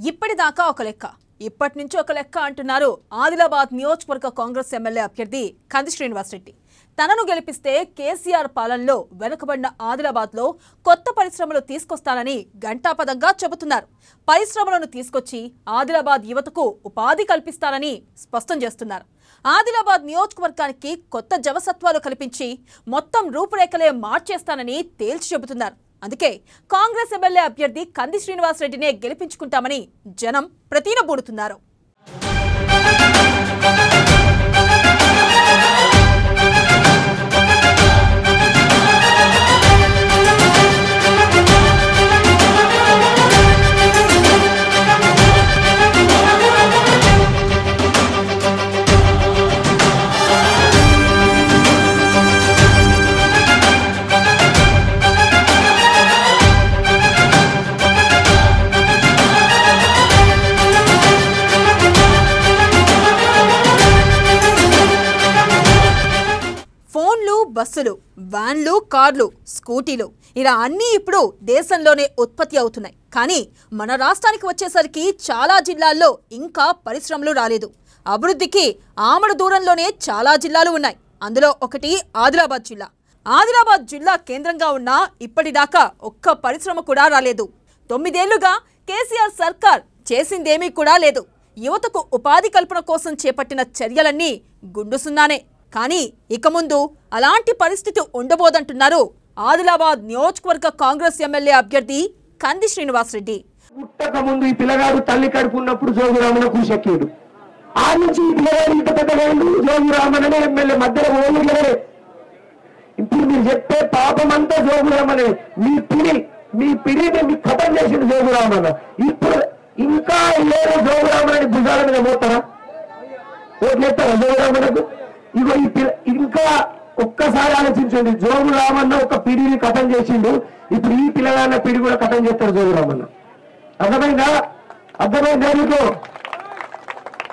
ఇప్పటిదాకా ఒక లెక్క ఇప్పటి నుంచి ఒక లెక్క అంటున్నారు ఆదిలాబాద్ నియోజకవర్గ కాంగ్రెస్ ఎమ్మెల్యే అభ్యర్థి కంది శ్రీనివాస్ రెడ్డి. తనను గెలిపిస్తే కేసీఆర్ పాలనలో వెనుకబడిన ఆదిలాబాద్లో కొత్త పరిశ్రమలు తీసుకొస్తానని గంటాపదంగా చెబుతున్నారు. పరిశ్రమలను తీసుకొచ్చి ఆదిలాబాద్ యువతకు ఉపాధి కల్పిస్తానని స్పష్టం చేస్తున్నారు. ఆదిలాబాద్ నియోజకవర్గానికి కొత్త జవసత్వాలు కల్పించి మొత్తం రూపురేఖలే మార్చేస్తానని తేల్చి చెబుతున్నారు. అందుకే కాంగ్రెస్ ఎమ్మెల్యే అభ్యర్థి కంది శ్రీనివాస్ రెడ్డినే గెలిపించుకుంటామని జనం ప్రతినబూడుతున్నారు. బస్సులు, వ్యాన్లు, కార్లు, స్కూటీలు ఇలా అన్నీ ఇప్పుడు దేశంలోనే ఉత్పత్తి అవుతున్నాయి. కానీ మన రాష్ట్రానికి వచ్చేసరికి చాలా జిల్లాల్లో ఇంకా పరిశ్రమలు రాలేదు. అభివృద్ధికి ఆమడ దూరంలోనే చాలా జిల్లాలు ఉన్నాయి. అందులో ఒకటి ఆదిలాబాద్ జిల్లా. ఆదిలాబాద్ జిల్లా కేంద్రంగా ఉన్న ఇప్పటిదాకా ఒక్క పరిశ్రమ కూడా రాలేదు. 9 ఏళ్లుగా కేసీఆర్ సర్కార్ చేసిందేమీ కూడా లేదు. యువతకు ఉపాధి కల్పన కోసం చేపట్టిన చర్యలన్నీ గుండుసున్నానే. కానీ ఇక ముందు అలాంటి పరిస్థితి ఉండబోదంటున్నారు ఆదిలాబాద్ నియోజకవర్గ కాంగ్రెస్ ఎమ్మెల్యే అభ్యర్థి కంది శ్రీనివాస్ రెడ్డి. పుట్టక ముందు ఈ పిల్లగాడు తల్లి కడుపున్నప్పుడు జోగురామన్న కూసెక్కాడు. ఆ నుంచి ఈ పిల్లగాడు ఇంత పెద్దగా జోగురామన్ననే ఎమ్మెల్యే మధ్యలో ఓన్లే. ఇప్పుడు మీరు చెప్పే పాపం అంతా జోగురామనే. మీ పిడిని మీకు ఖతం చేసిండు జోగురామన్న. ఇప్పుడు ఇంకా లేరు జోగురామన్నని భుజాల మీద పోతారా? ఓట్లేస్తారా జోగురామన్నకు? ఇగో ఇంకా ఒక్కసారి ఆలోచించండి. జోగు రామన్న ఒక పిడిని కథం చేసిండు. ఇప్పుడు ఈ పిల్లగాళ్ళ పిడి కూడా కథం చేస్తారు జోగు రామన్న. అర్థమైందా? మీకు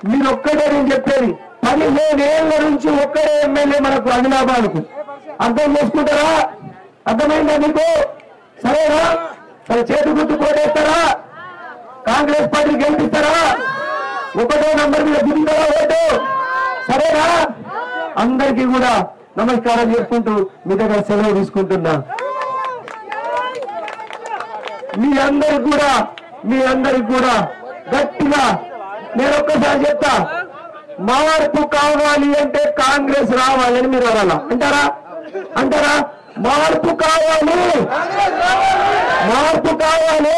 మీరు ఒక్కడే నేను చెప్పేది. 15 ఏళ్ల నుంచి ఒక్కడే ఎమ్మెల్యే మనకు ఆదిలాబాద్కు. అర్థం చేసుకుంటారా? అర్థమైందా మీకు? సరేనా? సరే, చేతి గుర్తు కోటేస్తారా? కాంగ్రెస్ పార్టీ గెలిపిస్తారా? 1వ నంబర్ మీద దిగుతారా ఓటు? సరేనా? అందరికీ కూడా నమస్కారం చేసుకుంటూ మీ దగ్గర సెలవు తీసుకుంటున్నా. మీ అందరికి కూడా గట్టిగా నేను ఒక్కసారి చెప్తా, మార్పు కావాలి అంటే కాంగ్రెస్ రావాలని మీరు అనాలా? అంటారా? మార్పు కావాలి, మార్పు కావాలి,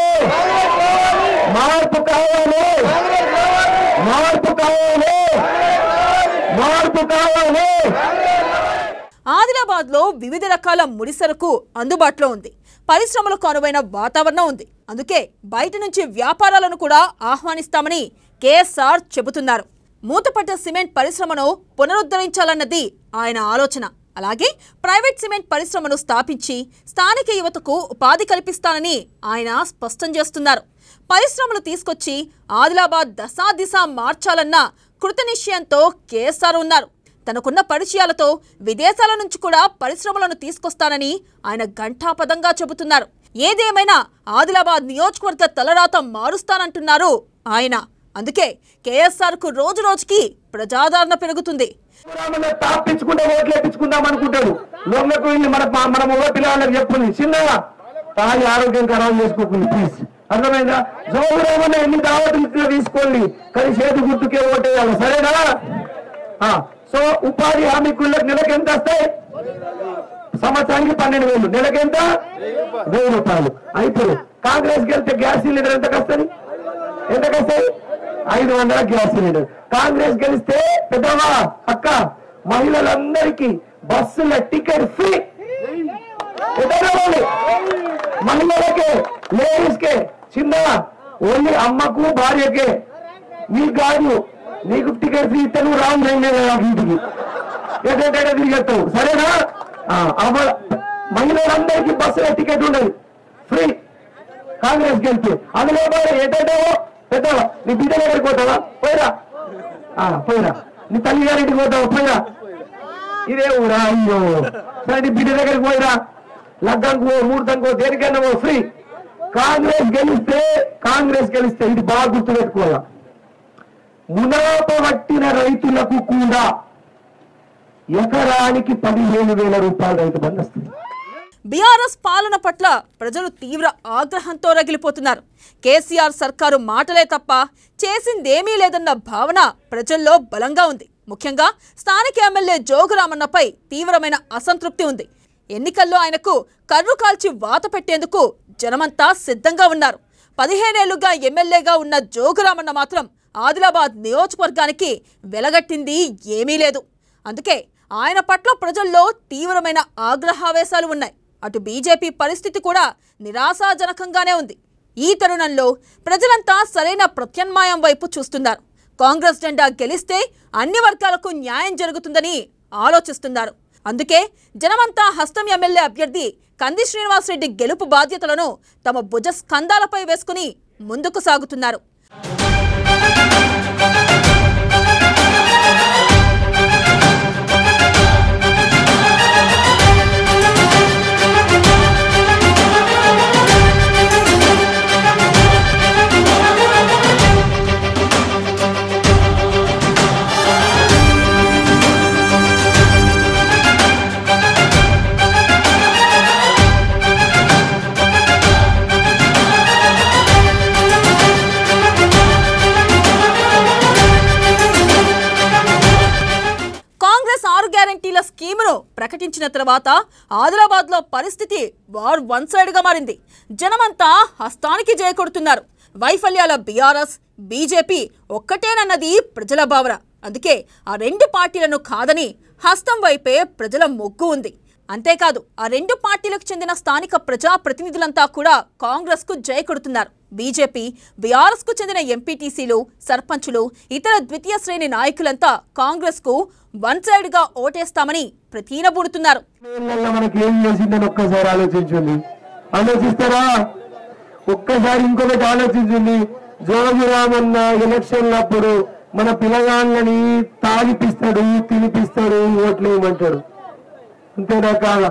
మార్పు కావాలి, మార్పు కావాలి, మార్పు కావాలి. ఆదిలాబాద్ లో వివిధ రకాల ముడిసరకు అందుబాటులో ఉంది. పరిశ్రమలకు అనువైన వాతావరణం ఉంది. అందుకే బయట నుంచి వ్యాపారాలను కూడా ఆహ్వానిస్తామని కేఎస్ఆర్ చెబుతున్నారు. మూతపడ్డ సిమెంట్ పరిశ్రమను పునరుద్ధరించాలన్నది ఆయన ఆలోచన. అలాగే ప్రైవేట్ సిమెంట్ పరిశ్రమను స్థాపించి స్థానిక యువతకు ఉపాధి కల్పిస్తానని ఆయన స్పష్టం చేస్తున్నారు. పరిశ్రమలు తీసుకొచ్చి ఆదిలాబాద్ దశాదిశ మార్చాలన్న కృతనిశ్చయంతో కేఎస్ఆర్ ఉన్నారు. తనకున్న పరిచయాలతో విదేశాల నుంచి కూడా పరిశ్రమలను తీసుకొస్తానని ఆయన ఘంటాపదంగా చెబుతున్నారు. ఏదేమైనా ఆదిలాబాద్ నియోజకవర్గ తలరాత మారుస్తానంటున్నారు ఆయన. అందుకే కేఎస్ఆర్ కు రోజు రోజుకి ప్రజాదరణ పెరుగుతుంది. తాపించుకుంటే ఓట్లు వేయించుకుందాం అనుకుంటాడు. లోపలకు వెళ్ళి మన మగ పిల్లలకు చెప్పుకుంది, చిన్నగా తాగి ఆరోగ్యం ఖరాబ్ చేసుకోకుండా ప్లీజ్. అర్థమైందా? జోగురామన్న ఎన్ని దావతులు తీసుకోండి, కానీ చేతి గుర్తుకే ఓటేయాలి. సరేనా? సో ఉపాధి హామీ కూలీలకు నెలకు ఎంత వస్తాయి? సంవత్సరానికి 12,000. నెలకు ఎంత? 1000 రూపాయలు. ఇప్పుడు కాంగ్రెస్కి వెళ్తే గ్యాస్ సిలిండర్ ఎంతకు వస్తుంది? 500 గ్యాస్ సిలిండర్. కాంగ్రెస్ గెలిస్తే పెద్దవా అక్క, మహిళలందరికీ బస్సుల టికెట్ ఫ్రీ. మహిళలకే, లేడీస్ కే, చిన్న ఓన్లీ అమ్మకు భార్యకే. నీకు కాదు, నీకు టికెట్ ఫ్రీ ఇస్తే నువ్వు రాము ఇంటికి ఏదైతే తిరిగేస్తావు. సరేనా? మహిళలందరికీ బస్సుల టికెట్ ఉండదు, ఫ్రీ కాంగ్రెస్ గెలిస్తే. అందులో ఏదైతావో పెద్దవా, నీ బిడ్డ దగ్గరికి పోతావా? పోయిరా. నీ తల్లి గారింటికి పోతావా? పోయిరా. ఇదే ఊరా? అయ్యో, సరే నీ బిడ్డ దగ్గరికి పోయిరా. లగ్గంకో, ముహూర్తంకో, దేనికైనా ఫ్రీ. కాంగ్రెస్ గెలిస్తే ఇది బాగా గుర్తుపెట్టుకోవాలా, మునాప పట్టిన రైతులకు కూడా ఎకరానికి 15,000 రూపాయలు రైతు బంధు వస్తుంది. బీఆర్ఎస్ పాలన పట్ల ప్రజలు తీవ్ర ఆగ్రహంతో రగిలిపోతున్నారు. కేసీఆర్ సర్కారు మాటలే తప్ప చేసిందేమీ లేదన్న భావన ప్రజల్లో బలంగా ఉంది. ముఖ్యంగా స్థానిక ఎమ్మెల్యే జోగురామన్నపై తీవ్రమైన అసంతృప్తి ఉంది. ఎన్నికల్లో ఆయనకు కర్రు కాల్చి వాత పెట్టేందుకు జనమంతా సిద్ధంగా ఉన్నారు. 15 ఏళ్లుగా ఎమ్మెల్యేగా ఉన్న జోగురామన్న మాత్రం ఆదిలాబాద్ నియోజకవర్గానికి వెలగట్టింది ఏమీ లేదు. అందుకే ఆయన పట్ల ప్రజల్లో తీవ్రమైన ఆగ్రహావేశాలు ఉన్నాయి. అటు బీజేపీ పరిస్థితి కూడా నిరాశాజనకంగానే ఉంది. ఈ తరుణంలో ప్రజలంతా సరైన ప్రత్యామ్నాయం వైపు చూస్తున్నారు. కాంగ్రెస్ జెండా గెలిస్తే అన్ని వర్గాలకు న్యాయం జరుగుతుందని ఆలోచిస్తున్నారు. అందుకే జనమంతా హస్తం ఎమ్మెల్యే అభ్యర్థి కంది శ్రీనివాసరెడ్డి గెలుపు బాధ్యతలను తమ భుజ స్కంధాలపై వేసుకుని ముందుకు సాగుతున్నారు. స్కీమును ప్రకటించిన తర్వాత ఆదిలాబాద్ లో పరిస్థితి వార్ వన్ సైడ్ గా మారింది. జనమంతా హస్తానికి జయ కొడుతున్నారు. వైఫల్యాల బీఆర్ఎస్ బీజేపీ ఒక్కటేనన్నది ప్రజల భావన. అందుకే ఆ రెండు పార్టీలను కాదని హస్తం వైపే ప్రజల మొగ్గు ఉంది. అంతేకాదు ఆ రెండు పార్టీలకు చెందిన స్థానిక ప్రజా ప్రతినిధులంతా కూడా కాంగ్రెస్ కు జయ కొడుతున్నారు. బీజేపీ బీఆర్ఎస్ కు చెందిన ఎంపీటీసీలు సర్పంచులు ఇతర ద్వితీయ శ్రేణి నాయకులంతా కాంగ్రెస్ కు వన్ సైడ్ గా ఓటేస్తామని ప్రతినబూడుతున్నారు. ఒక్కసారి ఇంకొకటి ఆలోచించండి. జోగురామన్న ఎలక్షన్లప్పుడు మన పిల్లగాళ్ళని తాగిపిస్తాడు, తినిపిస్తాడు, ఓట్లు వేయమంటాడు. అంతేనా కాదా?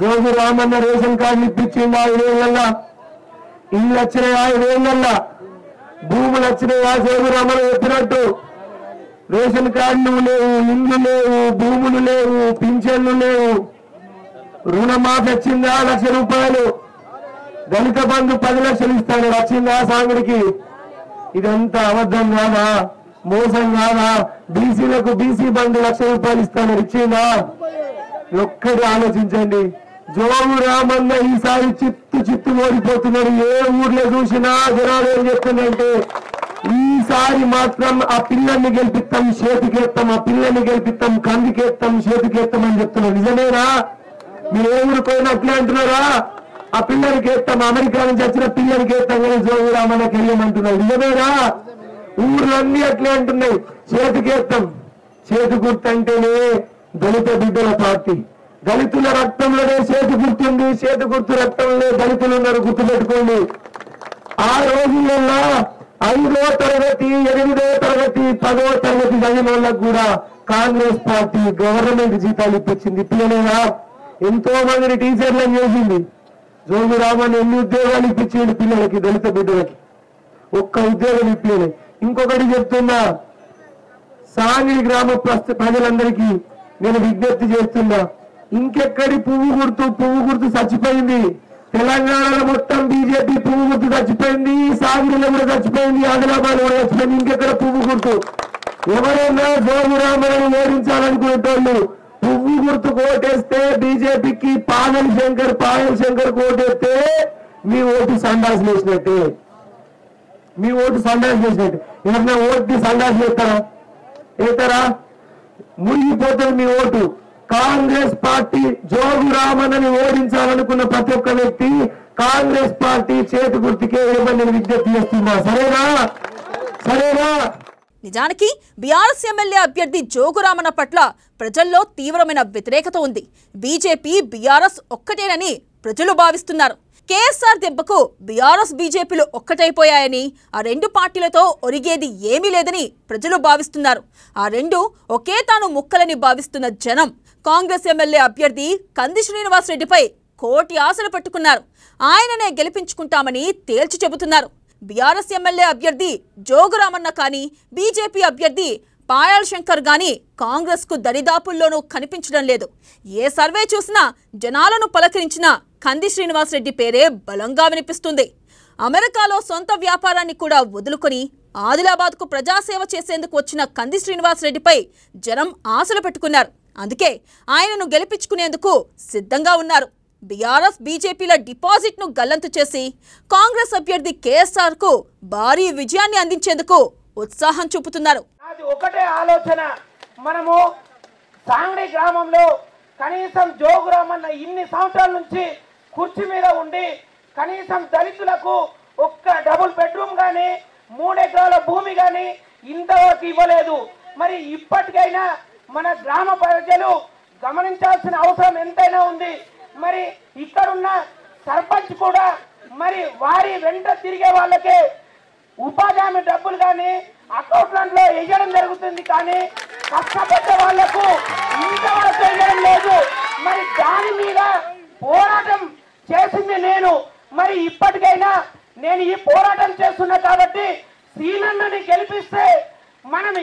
జోగురామన్న రేషన్ కార్డులు ఇప్పించింది 5 ఏళ్ళ, ఇల్లు వచ్చినాయి 5 ఏళ్ళ, భూములు వచ్చినాయా? జోగురామన్న చెప్పినట్టు రేషన్ కార్డులు లేవు, ఇండ్లు లేవు, భూములు లేవు, పింఛన్లు లేవు. రుణమాఫీ వచ్చిందా? 1,00,000 రూపాయలు. దళిత బంధు 10 లక్షలు ఇస్తాడు, వచ్చిందా సాగుడికి? ఇదంతా అబద్ధం కాదా? మోసం కాదా? బీసీలకు బీసీ బంధు 1,00,000 రూపాయలు ఇస్తాడు, ఇచ్చిందా? ఒక్కటి ఆలోచించండి. జోగురామన్న ఈసారి చిత్తు ఓడిపోతున్నాడు. ఏ ఊర్లో చూసినా జనాలు ఏం చెప్తుందంటే ఈసారి మాత్రం ఆ పిల్లల్ని గెలిపిస్తాం, చేతికేస్తాం, ఆ పిల్లల్ని గెలిపిస్తాం, కందికేస్తాం, చేతికేస్తాం అని చెప్తున్నారు. నిజమేనా? మీరు ఏ ఊరు పోయినా అట్లే అంటున్నారా? ఆ పిల్లలకి వేస్తాం, అమెరికా నుంచి వచ్చిన పిల్లలకి వేస్తాం కానీ జోగురామన్నకి వెళ్ళమంటున్నారు. నిజమేనా? ఊర్లన్నీ అట్లే అంటున్నాయి, చేతికేస్తాం. చేతి గుర్తు అంటేనే దళిత బిడ్డల పార్టీ. దళితుల రక్తంలోనే చేతి గుర్తుంది, చేతి గుర్తు రక్తంలో దళితులు ఉన్నారు, గుర్తుపెట్టుకోండి. ఆ రోజుల్లో 5వ తరగతి 8వ తరగతి 10వ తరగతి చదివిన వాళ్ళకు కూడా కాంగ్రెస్ పార్టీ గవర్నమెంట్ జీతాలు ఇప్పించింది. ఇప్పలేదా? ఎంతో మందిని టీచర్లను చేసింది. జోగురామన్ ఎన్ని ఉద్యోగాలు ఇప్పించింది పిల్లలకి, దళిత బిడ్డలకి? ఒక్క ఉద్యోగం ఇప్పలే. ఇంకొకటి చెప్తున్నా, సాంగిడి గ్రామ ప్రజలందరికీ నేను విజ్ఞప్తి చేస్తున్నా, ఇంకెక్కడి పువ్వు గుర్తు చచ్చిపోయింది. తెలంగాణలో మొత్తం బీజేపీ పువ్వు గుర్తు చచ్చిపోయింది, సాగిరిలో కూడా చచ్చిపోయింది, ఆదిలాబాద్ కూడా చచ్చిపోయింది. ఇంకెక్కడ పువ్వు గుర్తు? ఎవరైనా జోగురామన్ ఓడించాలనుకునేటోళ్ళు పువ్వు గుర్తు ఓటేస్తే బీజేపీకి పాయల్ శంకర్ ఓటేస్తే మీ ఓటు సండాస్ వేసినట్టే. మీ ఓటు సండాస్ వేసినట్టు. ఎవరైనా ఓటు సండాస్ వేస్తారా? మునిగిపోతుంది మీ ఓటు. కాంగ్రెస్ పార్టీ జోగురామన్నని ఓడించాలనుకున్న ప్రతి ఒక్క వ్యక్తి కాంగ్రెస్ పార్టీ చేతి గుర్తుకే ఇవ్వమని విజ్ఞప్తి చేస్తున్నా. సరేనా? నిజానికి బీఆర్ఎస్ ఎమ్మెల్యే అభ్యర్థి జోగురామన్న పట్ల ప్రజల్లో తీవ్రమైన వ్యతిరేకత ఉంది. బీజేపీ బీఆర్ఎస్ ఒక్కటేనని ప్రజలు భావిస్తున్నారు. కేఎస్ఆర్ దెబ్బకు బీఆర్ఎస్ బీజేపీలు ఒక్కటైపోయాయని, ఆ రెండు పార్టీలతో ఒరిగేది ఏమీ లేదని ప్రజలు భావిస్తున్నారు. ఆ రెండు ఒకే తాను ముక్కలని భావిస్తున్న జనం కాంగ్రెస్ ఎమ్మెల్యే అభ్యర్థి కంది శ్రీనివాసరెడ్డిపై కోటి ఆశలు పెట్టుకున్నారు. ఆయననే గెలిపించుకుంటామని తేల్చి చెబుతున్నారు. బీఆర్ఎస్ ఎమ్మెల్యే అభ్యర్థి జోగురామన్న కానీ, బీజేపీ అభ్యర్థి పాయల్ శంకర్ గాని కాంగ్రెస్ కు దరిదాపుల్లోనూ కనిపించడం లేదు. ఏ సర్వే చూసినా జనాలను పలకరించిన కంది శ్రీనివాసరెడ్డి పేరే బలంగా వినిపిస్తుంది. అమెరికాలో సొంత వ్యాపారాన్ని కూడా వదులుకొని ఆదిలాబాద్కు ప్రజాసేవ చేసేందుకు వచ్చిన కంది శ్రీనివాసరెడ్డిపై జనం ఆశలు పెట్టుకున్నారు. అందుకే ఆయనను గెలిపించుకునేందుకు సిద్ధంగా ఉన్నారు. బీఆర్ఎస్ బీజేపీల డిపాజిట్ను గల్లంతు చేసి కాంగ్రెస్ అభ్యర్థి కేఎస్ఆర్ కు భారీ విజయాన్ని అందించేందుకు ఉత్సాహం చూపుతున్నారు. అది ఒకటే ఆలోచన. మనము సాంగ్డి గ్రామంలో కనీసం జోగురామన్న ఇన్ని సంవత్సరాల నుంచి కుర్చీ మీద ఉండి కనీసం దళితులకు ఒక్క డబుల్ బెడ్రూమ్ కానీ 3 ఎకరాల భూమి కానీ ఇంతవరకు ఇవ్వలేదు. మరి ఇప్పటికైనా మన గ్రామ ప్రజలు గమనించాల్సిన అవసరం ఎంతైనా ఉంది. మరి ఇక్కడున్న సర్పంచ్ కూడా మరి వారి వెంట తిరిగే వాళ్ళకే ఉపాధి హామీ డబ్బులు కానీ అకౌంట్లలో వేయడం జరుగుతుంది, కానీ కష్టపడ్డ వాళ్లకు ఇంతవరకు వేయడం లేదు. మరి దాని మీద పోరాటం చేసింది నేను. మరి ఇప్పటికైనా నేను ఈ పోరాటం చేస్తున్నా కాబట్టి శ్రీనన్నని గెలిపిస్తే మనం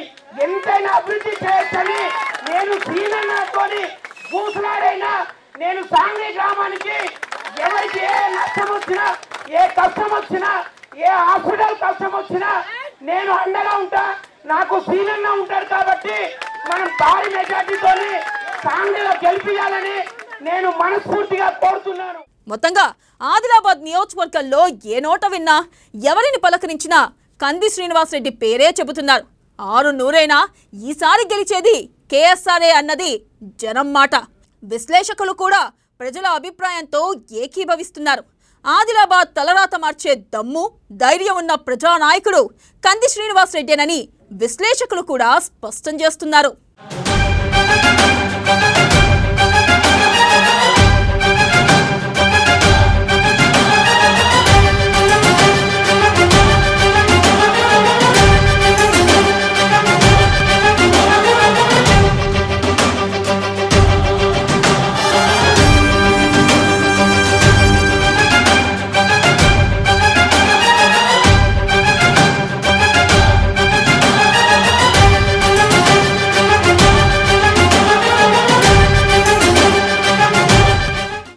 ఎంతైనా అభివృద్ధి చేయొచ్చని నేను శ్రీనన్నతోని కూసులాడైనా నేను సాంగ్లీ గ్రామానికి ఎవరికి ఏ నష్టం వచ్చినా, ఏ కష్టం వచ్చినా, ఏ హాస్పిటల్ కష్టం వచ్చినా నేను అండగా ఉంటా. నాకు శ్రీనన్న ఉంటాడు కాబట్టి మనం భారీ మెజార్టీతోని సాంగ్లీలో గెలిపించాలని నేను మనస్ఫూర్తిగా కోరుతున్నాను. మొత్తంగా ఆదిలాబాద్ నియోజకవర్గంలో ఏ నోట విన్నా, ఎవరిని పలకరించినా కంది శ్రీనివాసరెడ్డి పేరే చెబుతున్నారు. 600 ఈసారి గెలిచేది కేఎస్ఆర్ఏ అన్నది జనం మాట. విశ్లేషకులు కూడా ప్రజల అభిప్రాయంతో ఏకీభవిస్తున్నారు. ఆదిలాబాద్ తలరాత మార్చే దమ్ము, ధైర్యం ఉన్న ప్రజానాయకుడు కంది శ్రీనివాసరెడ్డేనని విశ్లేషకులు కూడా స్పష్టం చేస్తున్నారు.